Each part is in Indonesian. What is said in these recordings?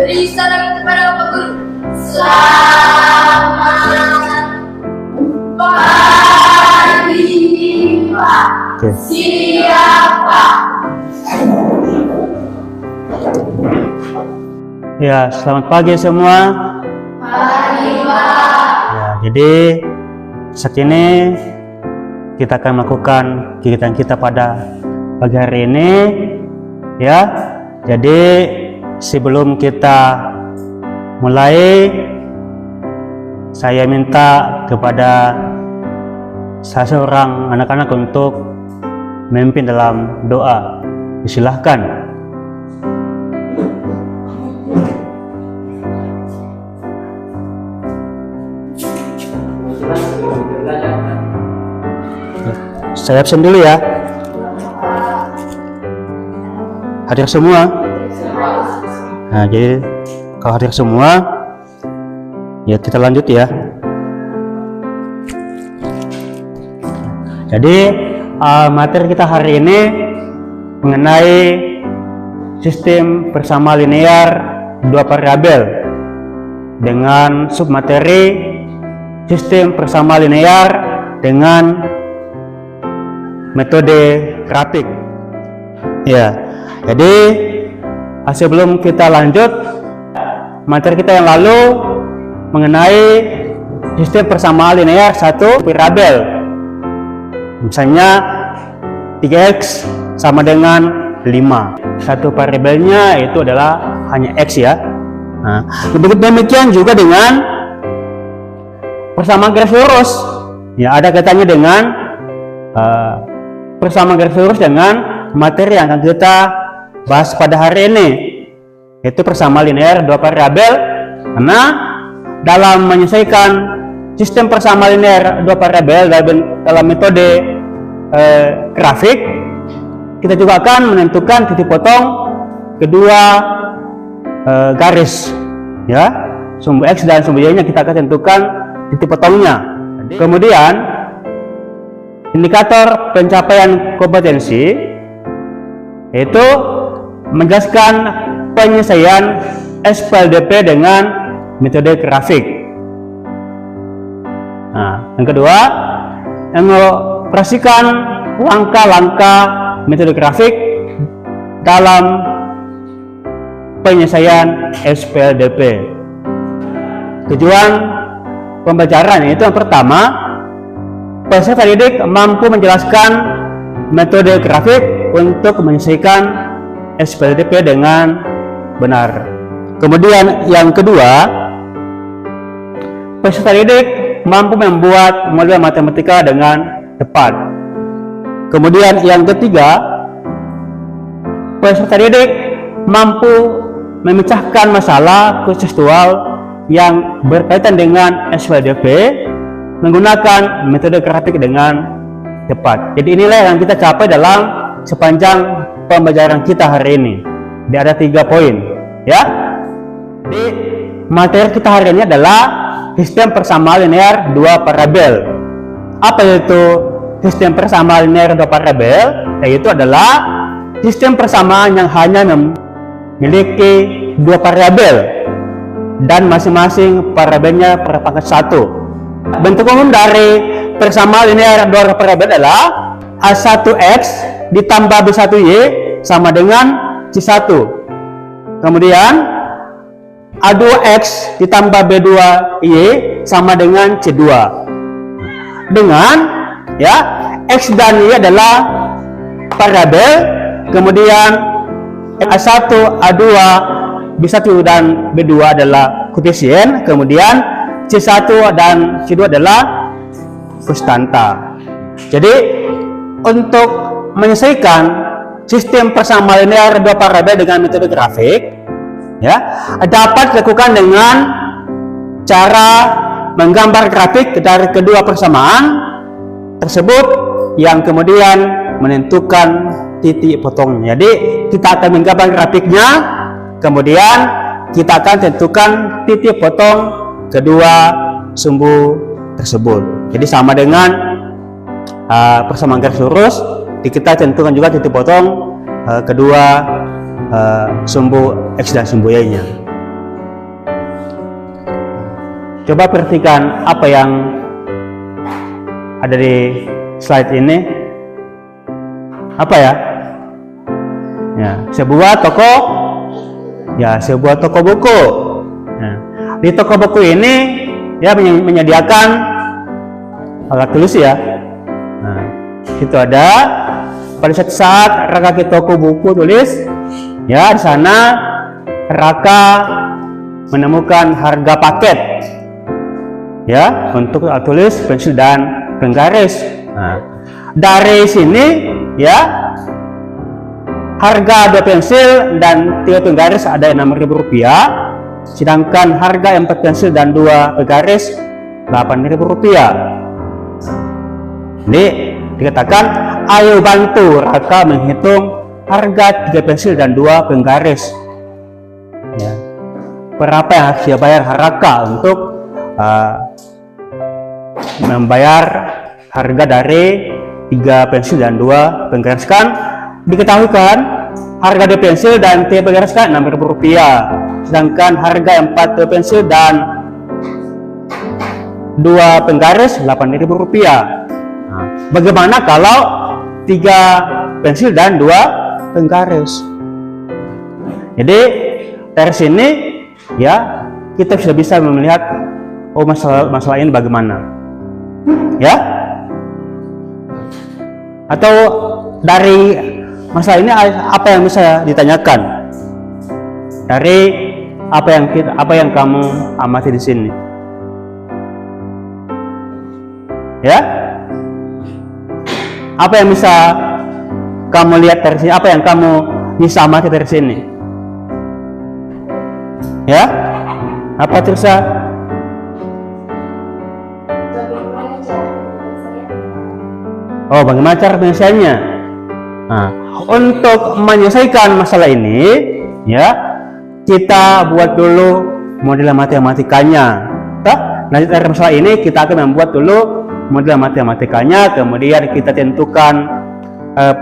Beri salam kepada Bapak Guru. Selamat pagi, Pak. Siapa? Ya, selamat pagi semua. Pagi, Pak. Ya, jadi saat ini kita akan melakukan kegiatan kita pada pagi hari ini. Ya, jadi sebelum kita mulai, saya minta kepada salah seorang anak-anak untuk memimpin dalam doa. Silahkan. Saya absen dulu ya. Hadir semua. Nah, jadi kalau hadir semua, ya kita lanjut ya. Jadi materi kita hari ini mengenai sistem bersama linear dua variabel dengan submateri sistem bersama linear dengan metode grafik. Ya, jadi sebelum kita lanjut, materi kita yang lalu mengenai sistem persamaan linear satu variabel, misalnya 3x sama dengan 5. Satu variabelnya itu adalah hanya x ya. Nah, demikian juga dengan persamaan garis lurus. Ya, ada kaitannya dengan persamaan garis lurus dengan materi yang akan kita bahas pada hari ini, yaitu persamaan linear dua variabel. Karena dalam menyelesaikan sistem persamaan linear dua variabel dalam metode grafik, kita juga akan menentukan titik potong kedua garis, ya, sumbu x dan sumbu y-nya kita akan tentukan titik potongnya. Kemudian indikator pencapaian kompetensi itu menjelaskan penyelesaian SPLDP dengan metode grafik. Nah, yang kedua, mengoperasikan langkah-langkah metode grafik dalam penyelesaian SPLDP. Tujuan pembelajaran itu yang pertama, peserta didik mampu menjelaskan metode grafik untuk menyelesaikan SPLDP dengan benar. Kemudian yang kedua, peserta didik mampu membuat model matematika dengan tepat. Kemudian yang ketiga, peserta didik mampu memecahkan masalah kontekstual yang berkaitan dengan SPLDP menggunakan metode grafik dengan tepat. Jadi inilah yang kita capai dalam sepanjang pembelajaran kita hari ini. Jadi ada 3 poin, ya. Jadi materi kita hari ini adalah sistem persamaan linear dua variabel. Apa itu sistem persamaan linear dua variabel? Yaitu adalah sistem persamaan yang hanya memiliki dua variabel dan masing-masing variabelnya berpangkat 1. Bentuk umum dari persamaan linear dua variabel adalah A1x ditambah B1y sama dengan C1. Kemudian A2x ditambah B2y sama dengan C2. Dengan ya, x dan y adalah variabel, kemudian A1, A2, B1 dan B2 adalah koefisien, kemudian C1 dan C2 adalah konstanta. Jadi untuk menyelesaikan sistem persamaan linear dua variabel dengan metode grafik, ya, dapat dilakukan dengan cara menggambar grafik dari kedua persamaan tersebut yang kemudian menentukan titik potongnya. Jadi kita akan menggambar grafiknya, kemudian kita akan tentukan titik potong kedua sumbu tersebut. Jadi sama dengan persamaan garis lurus, kita tentukan juga titik potong kedua sumbu x dan sumbu y-nya. Coba perhatikan apa yang ada di slide ini. Apa ya? Ya, sebuah toko buku. Nah, di toko buku ini ya menyediakan alat tulis ya. Nah, itu ada pada saat Raka ke toko buku tulis, ya di sana Raka menemukan harga paket ya untuk alat tulis, pensil dan penggaris. Nah, dari sini ya harga 2 pensil dan 3 penggaris ada Rp6.000, sedangkan harga 4 pensil dan 2 penggaris Rp8.000. Jadi dikatakan, ayo bantu Raka menghitung harga 3 pensil dan 2 penggaris. Ya. Berapa yang harus dia bayar Raka untuk membayar harga dari 3 pensil dan 2 penggaris? Kan diketahui kan harga 2 pensil dan 3 penggaris kan Rp6.000, sedangkan harga 4 pensil dan 2 penggaris Rp8.000. Nah, bagaimana kalau 3 pensil dan 2 penggaris? Jadi dari sini ya kita sudah bisa melihat masalah ini bagaimana ya, atau dari masalah ini apa yang bisa ditanyakan dari apa yang kamu amati di sini ya, apa yang bisa kamu lihat dari sini, apa yang kamu bisa amati dari sini ya, apa Tirsa? Oh, bagaimana cara penyelesaiannya? Nah, untuk menyelesaikan masalah ini, ya, kita buat dulu model matematikanya. Nanti dari masalah ini kita akan membuat dulu model matematikanya, kemudian kita tentukan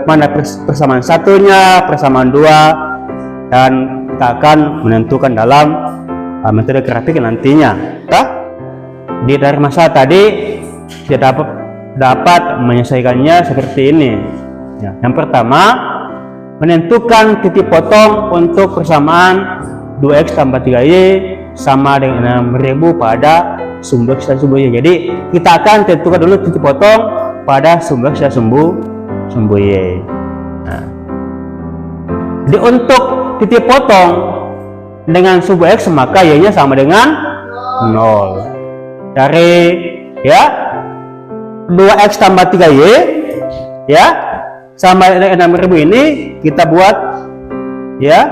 mana persamaan satunya, persamaan 2, dan kita akan menentukan dalam metode grafik nantinya. Di dari masalah tadi kita dapat menyelesaikannya seperti ini ya. Yang pertama, menentukan titik potong untuk persamaan 2x tambah 3y sama dengan 6.000 pada sumbu x dan sumbu y. Jadi kita akan tentukan dulu titik potong pada sumbu x dan sumbu y. Nah, jadi untuk titik potong dengan sumbu x maka y nya sama dengan 0. Dari ya 2x tambah 3y ya sama dengan 6.000 ini kita buat ya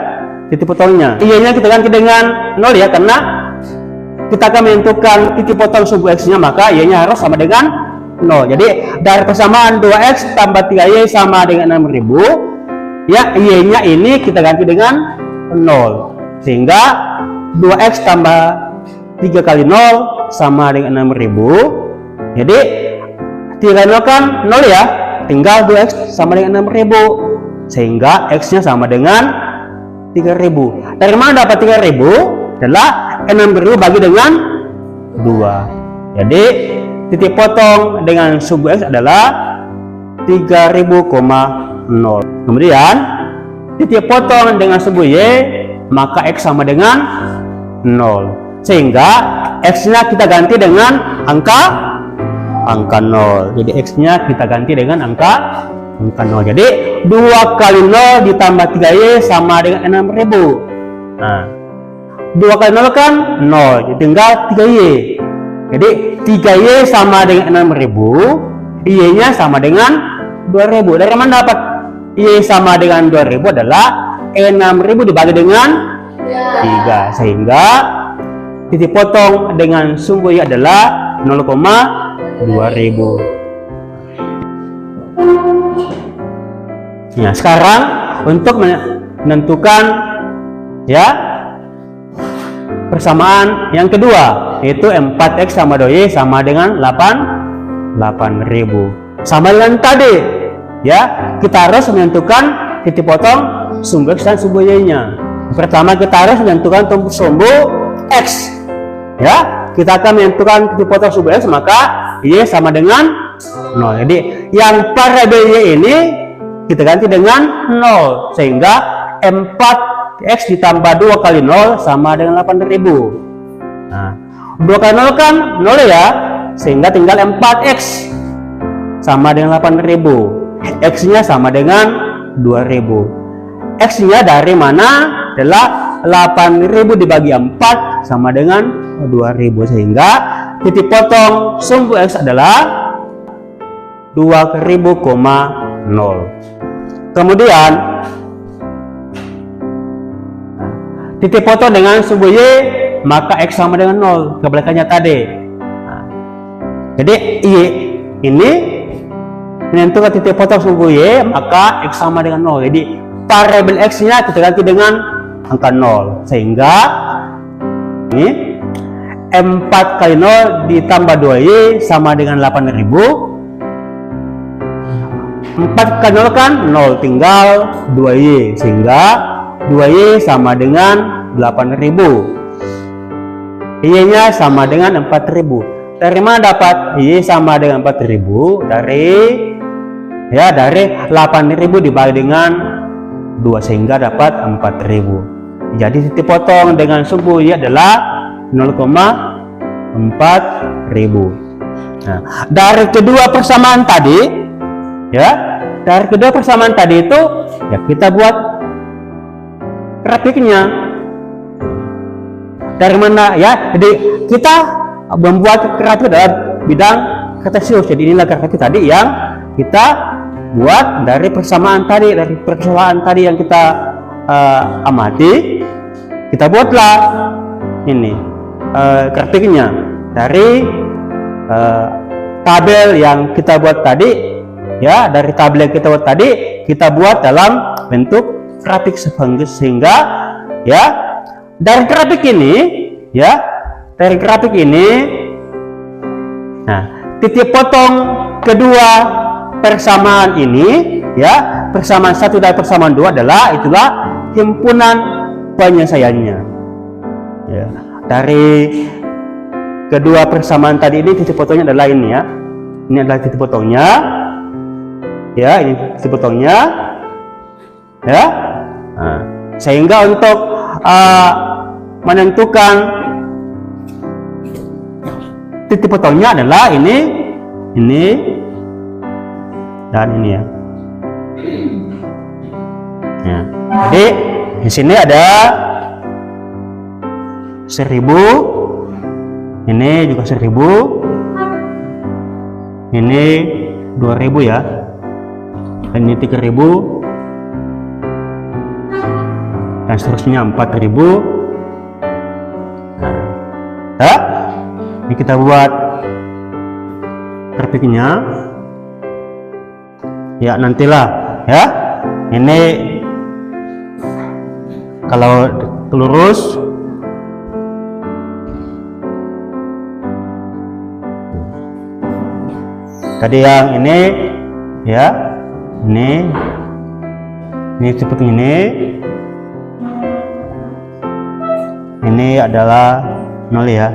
titik potongnya. Y nya kita ganti dengan 0 ya, karena kita akan menentukan titik potong sumbu x nya maka y nya harus sama dengan 0. Jadi dari persamaan 2x tambah 3y sama dengan 6.000 ya, y nya ini kita ganti dengan 0, sehingga 2x tambah 3 kali 0 sama dengan 6.000. Jadi 3 0 kan 0 ya, tinggal 2x sama dengan 6.000, sehingga x nya sama dengan 3.000. Dari mana dapat 3.000? Adalah 6.000 bagi dengan 2. Jadi titik potong dengan sumbu x adalah 3.000,0. Kemudian titik potong dengan sumbu y maka x sama dengan 0, sehingga x nya kita ganti dengan angka 0. Jadi x nya kita ganti dengan angka 0. Jadi 2 kali 0 ditambah 3y sama dengan 6.000. Nah, 2 kali 0 kan 0, tinggal 3y. Jadi 3y sama dengan 6.000, y nya sama dengan 2.000. Dari mana dapat y sama dengan 2.000? Adalah 6.000 dibagi dengan 3, sehingga titik potong dengan sumbu y adalah 0,2000. Nah, sekarang untuk menentukan ya persamaan yang kedua, yaitu 4x sama 2y sama dengan 8.000. Sama dengan tadi ya, kita harus menentukan titik potong sumbu x dan sumbu y nya. Pertama kita harus menentukan sumbu x ya, kita akan menentukan titik potong sumbu X, maka Y sama dengan 0. Jadi yang variabel Y ini kita ganti dengan 0, sehingga 4X ditambah 2 kali 0 sama dengan 8.000. Nah, 2 kali 0 kan 0 ya, sehingga tinggal 4X sama dengan 8.000. X nya sama dengan 2.000. X nya dari mana? Adalah 8.000 dibagi 4 sama dengan 2.000, sehingga titik potong sumbu X adalah 2000,0. Kemudian titik potong dengan sumbu Y, maka X sama dengan 0, kebalikannya tadi. Jadi Y ini menentukan titik potong sumbu Y, maka X sama dengan 0. Jadi variabel X nya kita ganti dengan angka 0, sehingga ini 4 kali 0 ditambah 2Y sama dengan 8.000. 4 kali 0 kan 0, tinggal 2Y, sehingga 2Y sama dengan 8.000. Y nya sama dengan 4.000. Dari mana dapat Y sama dengan 4.000? Dari 8.000 dibagi dengan 2, sehingga dapat 4.000. Jadi titik potong dengan sumbu Y adalah 0,4.000. Nah, dari kedua persamaan tadi, itu ya kita buat grafiknya. Dari mana ya? Jadi kita membuat grafik dalam bidang kartesius. Jadi inilah grafik tadi yang kita buat dari persamaan tadi, yang kita amati. Kita buatlah ini grafiknya dari tabel yang kita buat tadi, ya. Dari tabel yang kita buat tadi, kita buat dalam bentuk grafik, sehingga ya dari grafik ini, nah, titik potong kedua persamaan ini, ya, persamaan 1 dan persamaan 2 itulah himpunan penyelesaiannya, ya. Dari kedua persamaan tadi ini titik potongnya adalah ini, ya. Ini adalah titik potongnya, ya. Ini titik potongnya, ya. Nah, sehingga untuk menentukan titik potongnya adalah ini dan ini, ya. Ya. Jadi di sini ada 1000, ini juga 1000, ini 2000, ya, dan ini 3000, dan seterusnya 4000. Nah, ini kita buat grafiknya, ya, nantilah, ya. Ini kalau lurus, tadi yang ini, ya, ini seperti ini adalah 0, ya.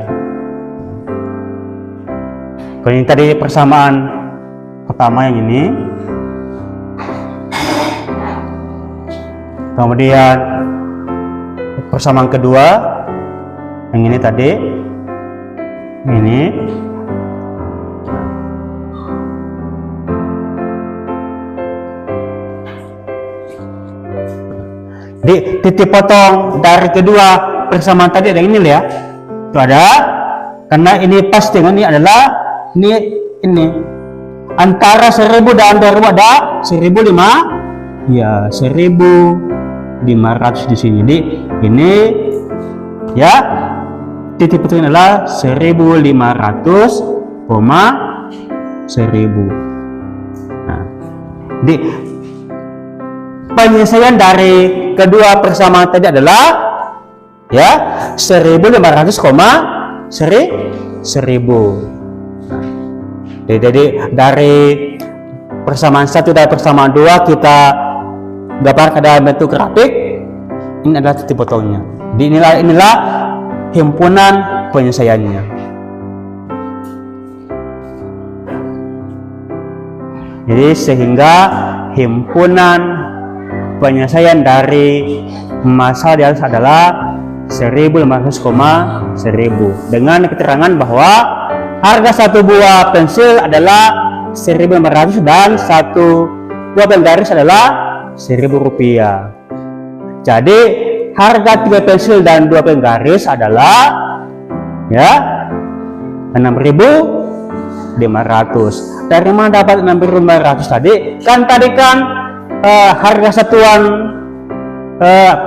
Kalau ini tadi persamaan pertama yang ini, kemudian persamaan kedua yang ini tadi, ini, di titik potong dari kedua persamaan tadi ada ini, ya. Itu ada, karena ini pas dengan ini adalah ini antara 1000 dan 2000 ada 1005, ya, 1500 di sini. Jadi ini, ya, titik potongnya adalah 1500, 1000. Nah, di penyelesaian dari kedua persamaan tadi adalah, ya, 1500, 1000. Jadi dari persamaan 1 dan persamaan 2 kita gambarkan dalam bentuk grafik. Ini adalah titik potongnya. Jadi inilah himpunan penyelesaiannya. Jadi sehingga himpunan penyelesaian dari masalah di atas adalah 1.500,1000 dengan keterangan bahwa harga satu buah pensil adalah 1.500 dan satu buah penggaris adalah Rp1.000. Jadi harga 3 pensil dan 2 penggaris adalah ya 6.500. Dari mana dapat 6.500 tadi? Kan harga satuan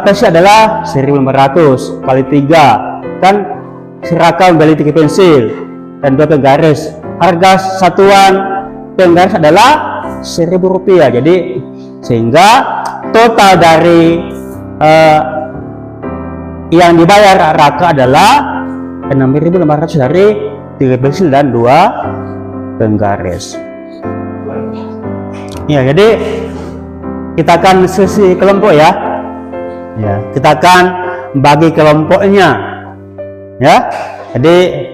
pensil adalah 1.500 kali 3 kan Siraka membeli 3 pensil dan 2 penggaris. Harga satuan penggaris adalah Rp1.000. Jadi sehingga total dari yang dibayar Raka adalah 6.500 dari 3 pensil dan 2 penggaris. Ya, jadi kita akan sesi kelompok ya. Ya, kita akan bagi kelompoknya. Ya. Jadi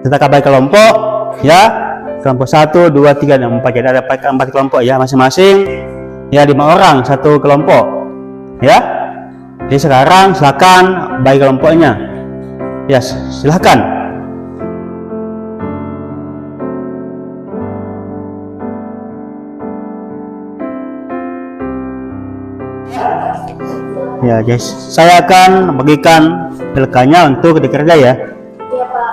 kita akan bagi kelompok ya. Kelompok 1, 2, 3 dan 4. Jadi ada 4 kelompok ya, masing-masing ya 5 orang satu kelompok. Ya. Jadi sekarang silakan bagi kelompoknya. Ya, silakan. Ya, guys, saya akan bagikan LK-nya untuk dikerja ya. Iya, Pak.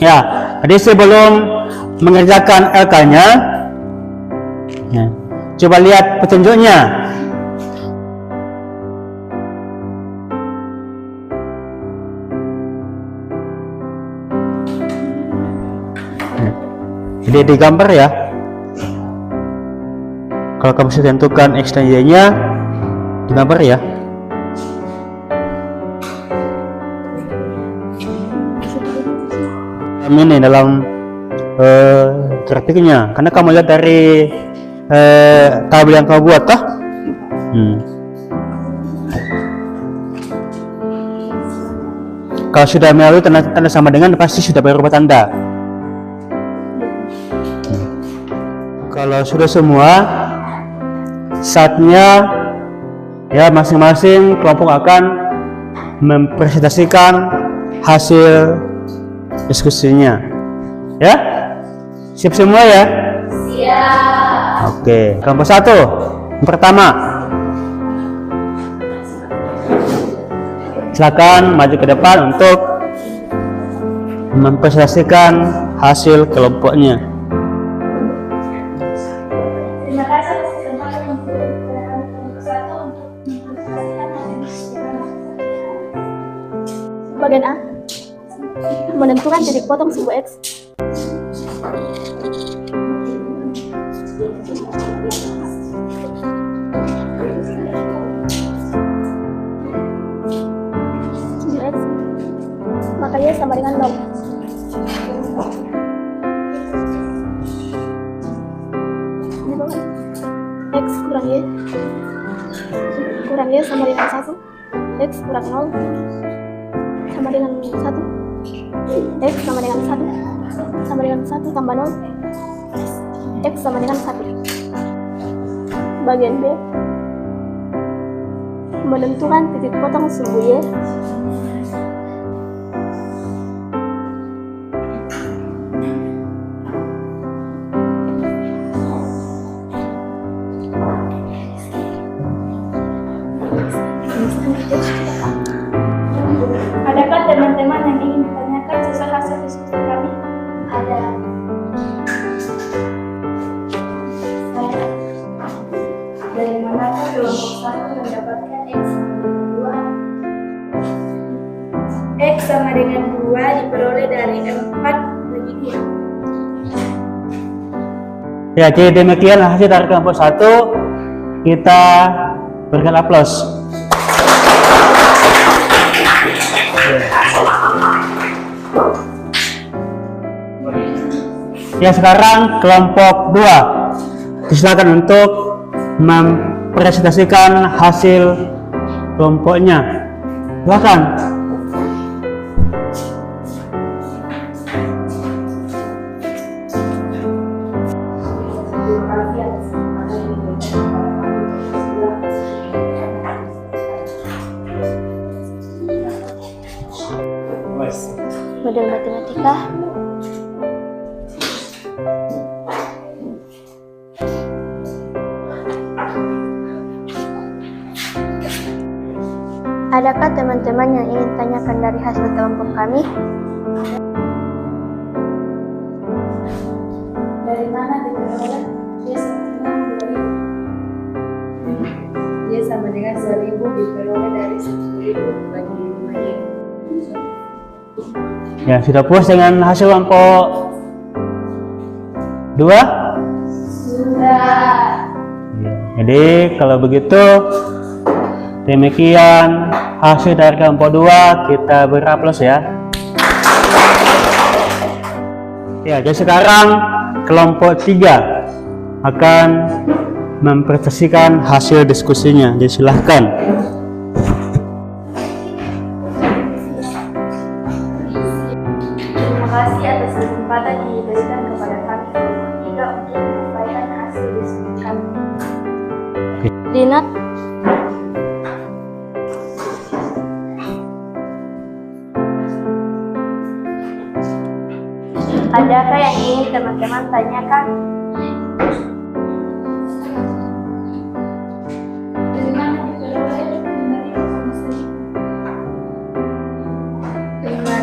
Ya, jadi sebelum mengerjakan LK-nya, ya, coba lihat petunjuknya. Jadi di gambar ya. Kalau kamu sudah tentukan X dan Y-nya di gambar ya. Ini dalam grafiknya, karena kamu lihat dari tabel yang kamu buat kah? Kalau sudah melalui tanda sama dengan pasti sudah berubah tanda. Kalau sudah semua, saatnya ya masing-masing kelompok akan mempresentasikan hasil diskusinya. Ya, siap semua ya? Siap. Oke, kelompok 1 yang pertama, silakan maju ke depan untuk mempresentasikan hasil kelompoknya. Terima kasih atas kesempatan untuk kelompok 1 untuk mempresentasikan hasil. Bagian A, menentukan titik potong sebuah X. Sebuah X, maka Y sama dengan 0. Ini bawah. X kurang Y sama dengan 1. X kurang 0 sama dengan 1. X sama dengan 1 sama dengan 1 tambah 0. X sama dengan 1. Bagian B, menentukan titik potong sumbu Y. Adakah teman-teman yang ingin ditanyakan sesuai hasil diskusi kami? Ada. Dari manakah kelompok 1 mendapatkan X sama dengan 2 diperoleh dari 4 bagi 2? Ya, jadi demikian hasil dari kelompok 1. Kita berikan aplaus. Ya, sekarang kelompok 2 disilakan untuk mempresentasikan hasil kelompoknya. Silakan. Model matematika. Adakah teman-teman yang ingin tanyakan dari hasil kelompok kami? Dari mana diperoleh? Y sama dengan 2000 diperoleh dari 10.000 bagi 5Y. Ya, sudah puas dengan hasil kelompok 2? Sudah. Jadi kalau begitu demikian hasil dari kelompok 2, kita beri aplaus ya. Ya, jadi sekarang kelompok 3 akan mempresentasikan hasil diskusinya. Jadi silahkan. Terima kasih atas kesempatan yang diberikan kepada kami kelompok 3 untuk menyampaikan hasil diskusi kami. Dinat, Adakah yang ingin teman-teman tanyakan? Dari mana diperoleh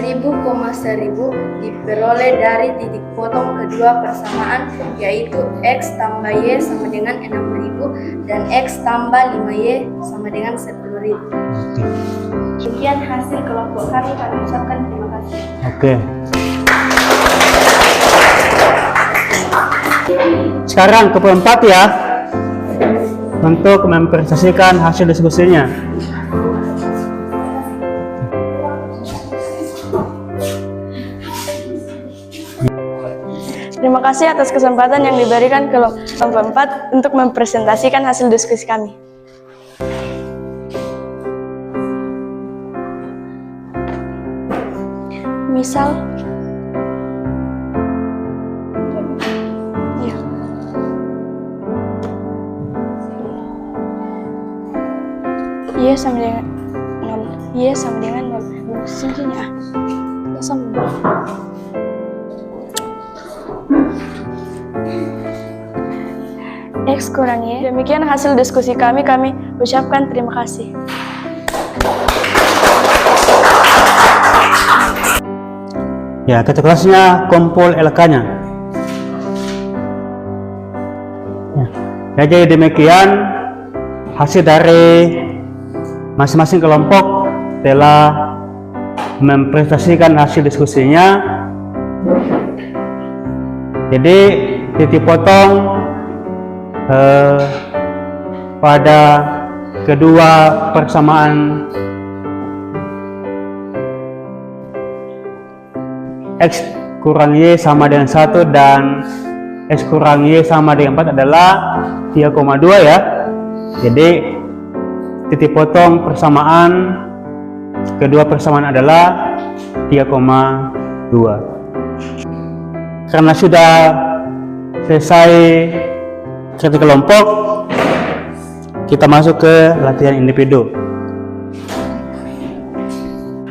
5.000,1000 diperoleh dari titik potong kedua persamaan, yaitu X tambah Y sama dengan 6.000 dan X tambah 5Y sama dengan 10.000. Demikian hasil kelompok kami ucapkan terima kasih. Oke. Sekarang ke kelompok 4 ya, untuk mempresentasikan hasil diskusinya. terima kasih atas kesempatan yang diberikan kelompok 4 untuk mempresentasikan hasil diskusi kami. Misal, ya. Y sama dengan 0. Y sama dengan 0. Sini ah. Sama. X kurang Y. Demikian hasil diskusi kami ucapkan terima kasih. Ya, kata kelasnya kumpul LK-nya. Ya, jadi demikian hasil dari masing-masing kelompok telah mempresentasikan hasil diskusinya. Jadi titik potong pada kedua persamaan X kurang Y sama dengan 1 dan X kurang Y sama dengan 4 adalah 3,2 ya. Jadi titik potong persamaan kedua persamaan adalah 3,2. Karena sudah selesai kerja kelompok, kita masuk ke latihan individu.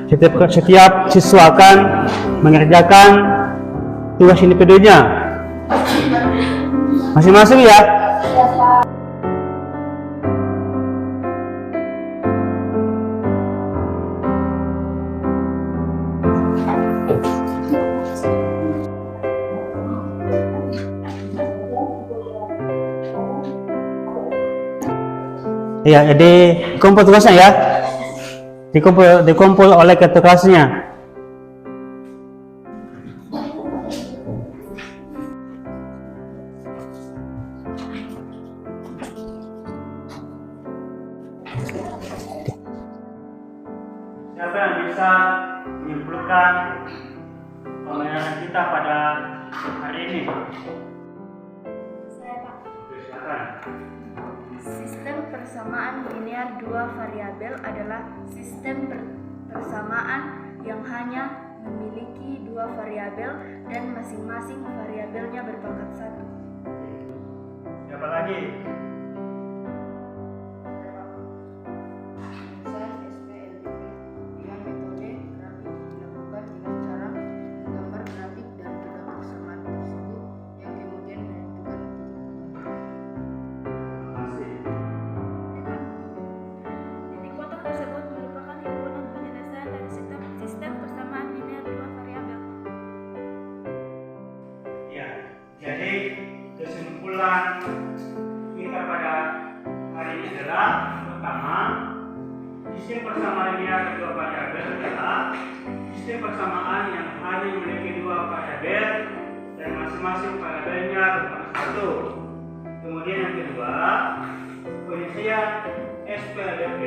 Setiap siswa akan mengerjakan tugas individunya masing-masing ya. Ya, jadi kumpul tugasnya ya. Dikumpul oleh ketua kelasnya. Siapa yang bisa menyimpulkan pembelajaran kita pada hari ini? Saya Pak. Silakan. Sistem persamaan linear dua variabel adalah sistem persamaan yang hanya memiliki dua variabel dan masing-masing variabelnya berpangkat 1. Siapa lagi? Desain SPLDP dengan metode grafik dilakukan dengan cara menggambar grafik dan kedua persamaan tersebut yang kemudian menentukan Terima kasih. Titik potong tersebut merupakan himpunan penyelesaian dari sistem persamaan linear dua variabel. Ya, jadi kesimpulan kita pada hari ini adalah pertama, sistem persamaan linear dua variabel adalah sistem persamaan yang hanya memiliki dua variabel dan masing-masing variabelnya berpangkat 1. Kemudian yang kedua, penyelesaian SPLDP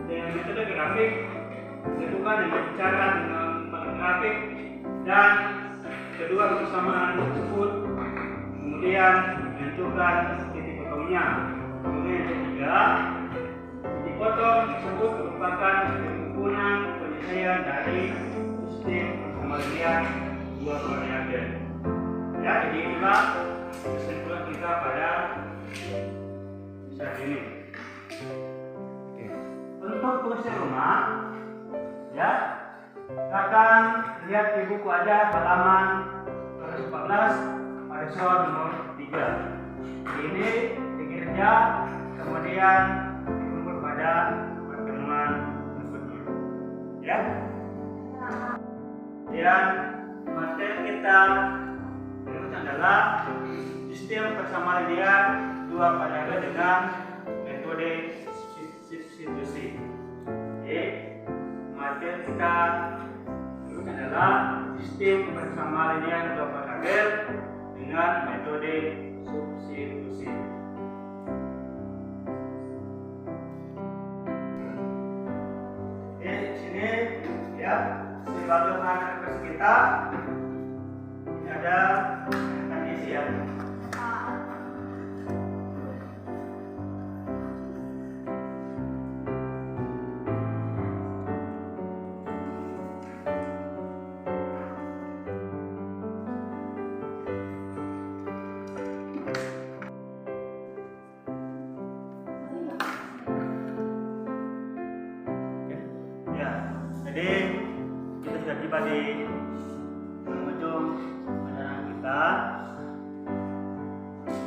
dengan metode grafik dilakukan dengan cara mengembangkan grafik dan kedua persamaan tersebut kemudian menentukan titik potongnya. Kemudian yang ketiga, titik potong tersebut merupakan himpunan penyelesaian dari sistem persamaan linear dua variabel. Ya, jadi itulah kesimpulan kita pada saat ini. Untuk tugas rumah, ya, silakan lihat di buku aja halaman 14 pada soal nomor 3. Ini dikerja kemudian dikumpul pada pertemuan berikutnya. Ya. Dan materi kita berikut adalah sistem persamaan linear dua variabel dengan metode substitusi. Oke. Materi kita berikut adalah sistem persamaan linear dua variabel dengan metode substitusi. Oke, di sini ya sebagai bahan referensi kita ini ada kondisi ya. Ya, jadi kita sudah tiba di penghujung perjalanan kita.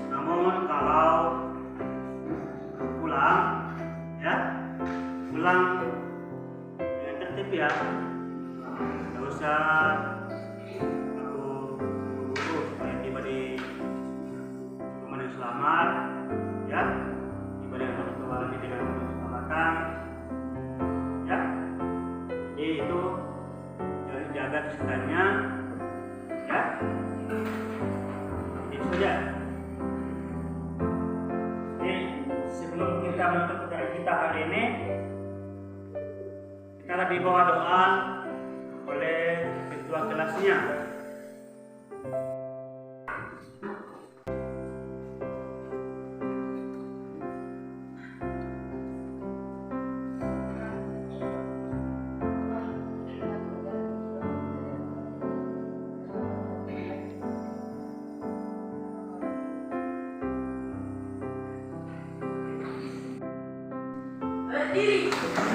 Namun kalau pulang, ya, pulang dengan tertib ya, nggak usah buru-buru supaya tiba di rumah yang selamat, ya, tiba dengan waktu dengan keselamatan. Ya, jadi itu jaga kesehatannya, ya. Itu saja. Jadi sebelum kita menutup perjalanan kita hari ini, kita akan dibawa doa oleh ketua kelasnya. Berdiri.